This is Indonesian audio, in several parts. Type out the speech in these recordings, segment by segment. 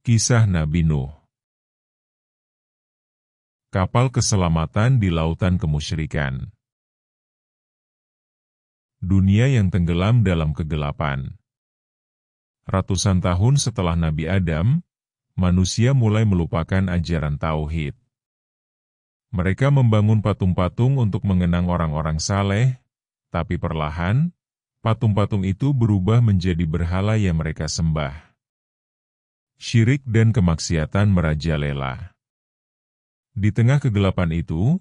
Kisah Nabi Nuh. Kapal keselamatan di lautan kemusyrikan. Dunia yang tenggelam dalam kegelapan. Ratusan tahun setelah Nabi Adam, manusia mulai melupakan ajaran tauhid. Mereka membangun patung-patung untuk mengenang orang-orang saleh, tapi perlahan, patung-patung itu berubah menjadi berhala yang mereka sembah. Syirik dan kemaksiatan merajalela. Di tengah kegelapan itu,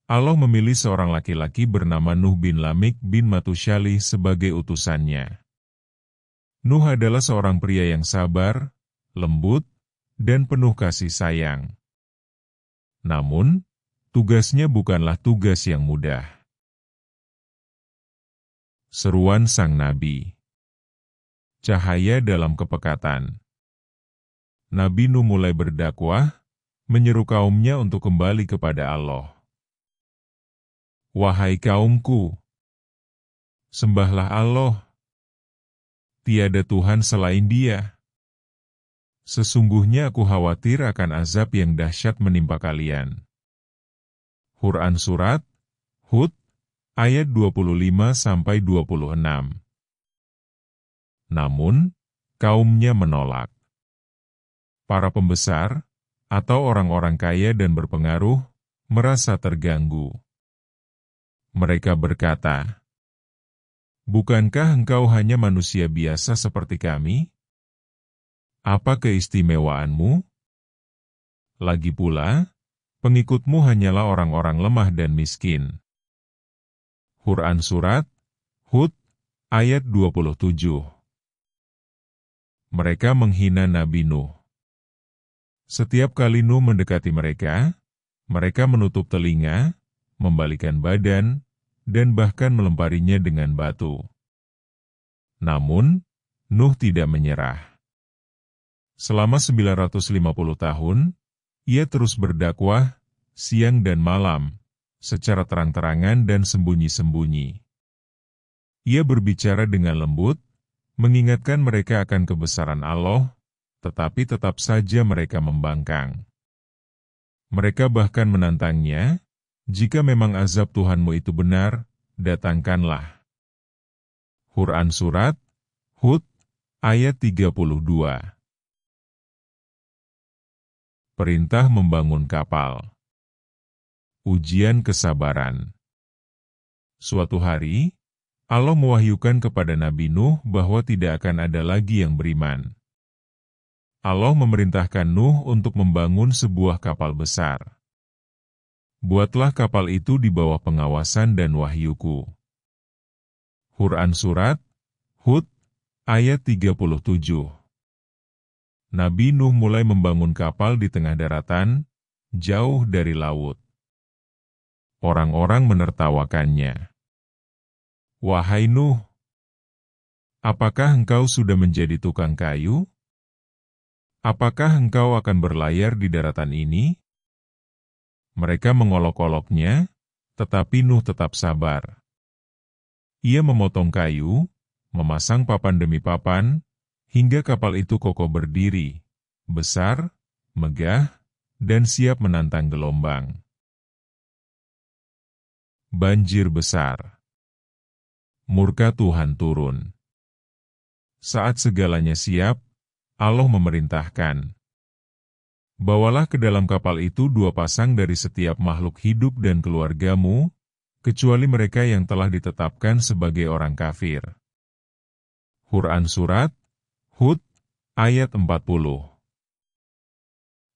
Allah memilih seorang laki-laki bernama Nuh bin Lamik bin Matusyalih sebagai utusannya. Nuh adalah seorang pria yang sabar, lembut, dan penuh kasih sayang. Namun, tugasnya bukanlah tugas yang mudah. Seruan Sang Nabi. Cahaya dalam kepekatan. Nabi Nuh mulai berdakwah, menyeru kaumnya untuk kembali kepada Allah. Wahai kaumku, sembahlah Allah. Tiada Tuhan selain Dia. Sesungguhnya aku khawatir akan azab yang dahsyat menimpa kalian. Quran Surat Hud, ayat 25-26. Namun, kaumnya menolak. Para pembesar, atau orang-orang kaya dan berpengaruh, merasa terganggu. Mereka berkata, "Bukankah engkau hanya manusia biasa seperti kami? Apa keistimewaanmu? Lagi pula, pengikutmu hanyalah orang-orang lemah dan miskin." Quran Surat Hud, ayat 27. Mereka menghina Nabi Nuh. Setiap kali Nuh mendekati mereka, mereka menutup telinga, membalikan badan, dan bahkan melemparinya dengan batu. Namun, Nuh tidak menyerah. Selama 950 tahun, ia terus berdakwah, siang dan malam, secara terang-terangan dan sembunyi-sembunyi. Ia berbicara dengan lembut, mengingatkan mereka akan kebesaran Allah, tetapi tetap saja mereka membangkang. Mereka bahkan menantangnya, "Jika memang azab Tuhanmu itu benar, datangkanlah." Quran Surat Hud, ayat 32. Perintah membangun kapal. Ujian kesabaran. Suatu hari, Allah mewahyukan kepada Nabi Nuh bahwa tidak akan ada lagi yang beriman. Allah memerintahkan Nuh untuk membangun sebuah kapal besar. Buatlah kapal itu di bawah pengawasan dan wahyuku. Quran Surat Hud, ayat 37. Nabi Nuh mulai membangun kapal di tengah daratan, jauh dari laut. Orang-orang menertawakannya. "Wahai Nuh, apakah engkau sudah menjadi tukang kayu? Apakah engkau akan berlayar di daratan ini?" Mereka mengolok-oloknya, tetapi Nuh tetap sabar. Ia memotong kayu, memasang papan demi papan, hingga kapal itu kokoh berdiri, besar, megah, dan siap menantang gelombang. Banjir besar. Murka Tuhan turun. Saat segalanya siap, Allah memerintahkan, "Bawalah ke dalam kapal itu 2 pasang dari setiap makhluk hidup dan keluargamu, kecuali mereka yang telah ditetapkan sebagai orang kafir." Quran Surat Hud, ayat 40.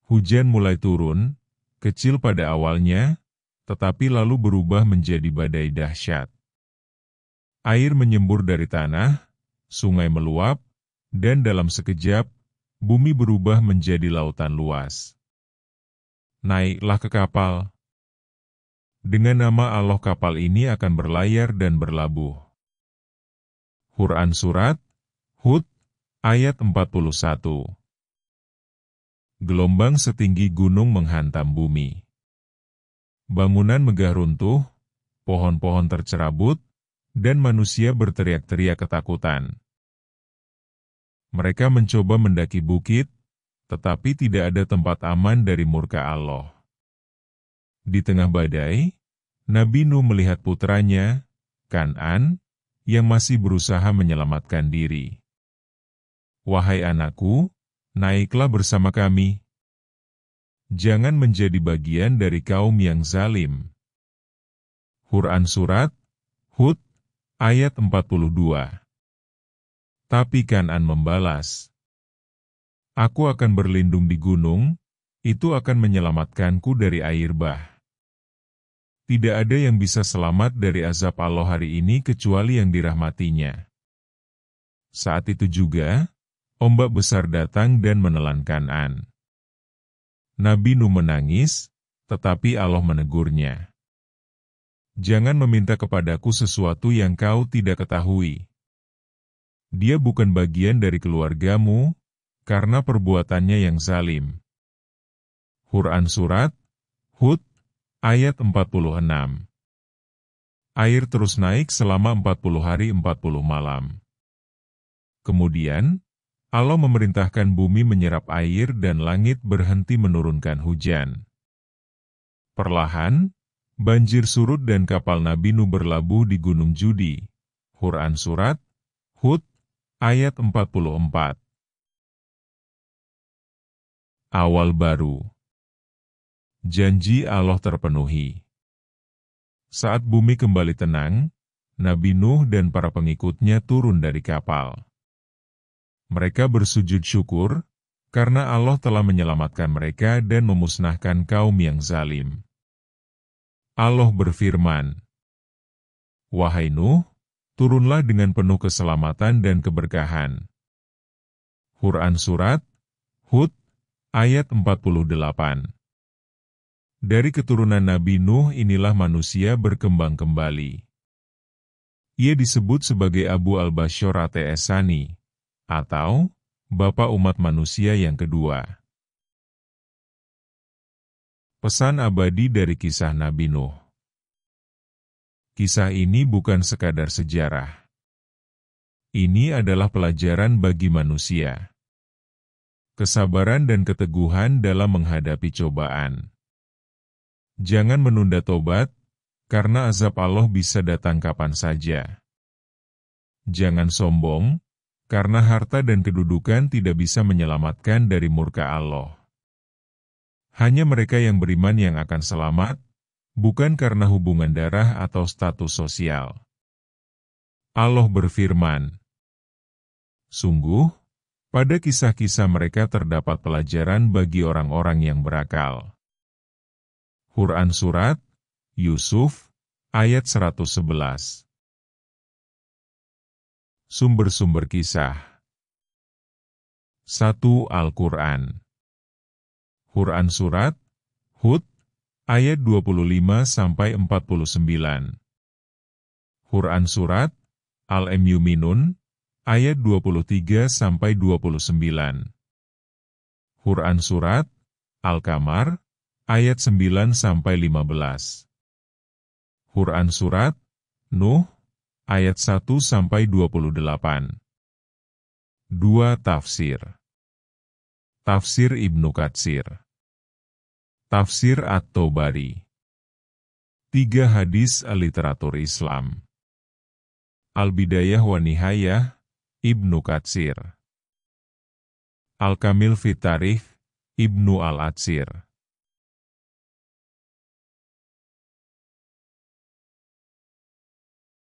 Hujan mulai turun, kecil pada awalnya, tetapi lalu berubah menjadi badai dahsyat. Air menyembur dari tanah, sungai meluap, dan dalam sekejap, bumi berubah menjadi lautan luas. Naiklah ke kapal. Dengan nama Allah kapal ini akan berlayar dan berlabuh. Quran Surat Hud, ayat 41. Gelombang setinggi gunung menghantam bumi. Bangunan megah runtuh, pohon-pohon tercerabut, dan manusia berteriak-teriak ketakutan. Mereka mencoba mendaki bukit, tetapi tidak ada tempat aman dari murka Allah. Di tengah badai, Nabi Nuh melihat putranya, Kan'an, yang masih berusaha menyelamatkan diri. "Wahai anakku, naiklah bersama kami. Jangan menjadi bagian dari kaum yang zalim." Quran Surat Hud, ayat 42. Tapi Kan'an membalas, "Aku akan berlindung di gunung, itu akan menyelamatkanku dari air bah. Tidak ada yang bisa selamat dari azab Allah hari ini kecuali yang dirahmatinya." Saat itu juga, ombak besar datang dan menelan Kan'an. Nabi Nuh menangis, tetapi Allah menegurnya. "Jangan meminta kepadaku sesuatu yang kau tidak ketahui. Dia bukan bagian dari keluargamu, karena perbuatannya yang zalim." Quran Surat Hud, ayat 46. Air terus naik selama 40 hari 40 malam. Kemudian, Allah memerintahkan bumi menyerap air dan langit berhenti menurunkan hujan. Perlahan, banjir surut dan kapal Nabi Nuh berlabuh di Gunung Judi. Quran Surat Hud, ayat 44. Awal baru. Janji Allah terpenuhi. Saat bumi kembali tenang, Nabi Nuh dan para pengikutnya turun dari kapal. Mereka bersujud syukur, karena Allah telah menyelamatkan mereka dan memusnahkan kaum yang zalim. Allah berfirman, "Wahai Nuh, turunlah dengan penuh keselamatan dan keberkahan." Quran Surat Hud, ayat 48. Dari keturunan Nabi Nuh inilah manusia berkembang kembali. Ia disebut sebagai Abu al-Bashar At-Sani, atau Bapa umat manusia yang kedua. Pesan abadi dari kisah Nabi Nuh. Kisah ini bukan sekadar sejarah. Ini adalah pelajaran bagi manusia. Kesabaran dan keteguhan dalam menghadapi cobaan. Jangan menunda tobat, karena azab Allah bisa datang kapan saja. Jangan sombong, karena harta dan kedudukan tidak bisa menyelamatkan dari murka Allah. Hanya mereka yang beriman yang akan selamat, bukan karena hubungan darah atau status sosial. Allah berfirman, "Sungguh, pada kisah-kisah mereka terdapat pelajaran bagi orang-orang yang berakal." Quran Surat Yusuf, ayat 111. Sumber-sumber kisah. 1. Al-Quran. Quran Surat Hud, ayat 25-49. Quran Surat Al-Mu'minun, ayat 23-29. Quran Surat Al-Qamar, ayat 9-15. Quran Surat Nuh, ayat 1-28. 2. Tafsir. Tafsir Ibnu Katsir. Tafsir At-Tabari. 3. Hadis literatur Islam. Al-Bidayah wa Nihayah, Ibnu Katsir. Al-Kamil fi Tarikh, Ibnu Al-Atsir.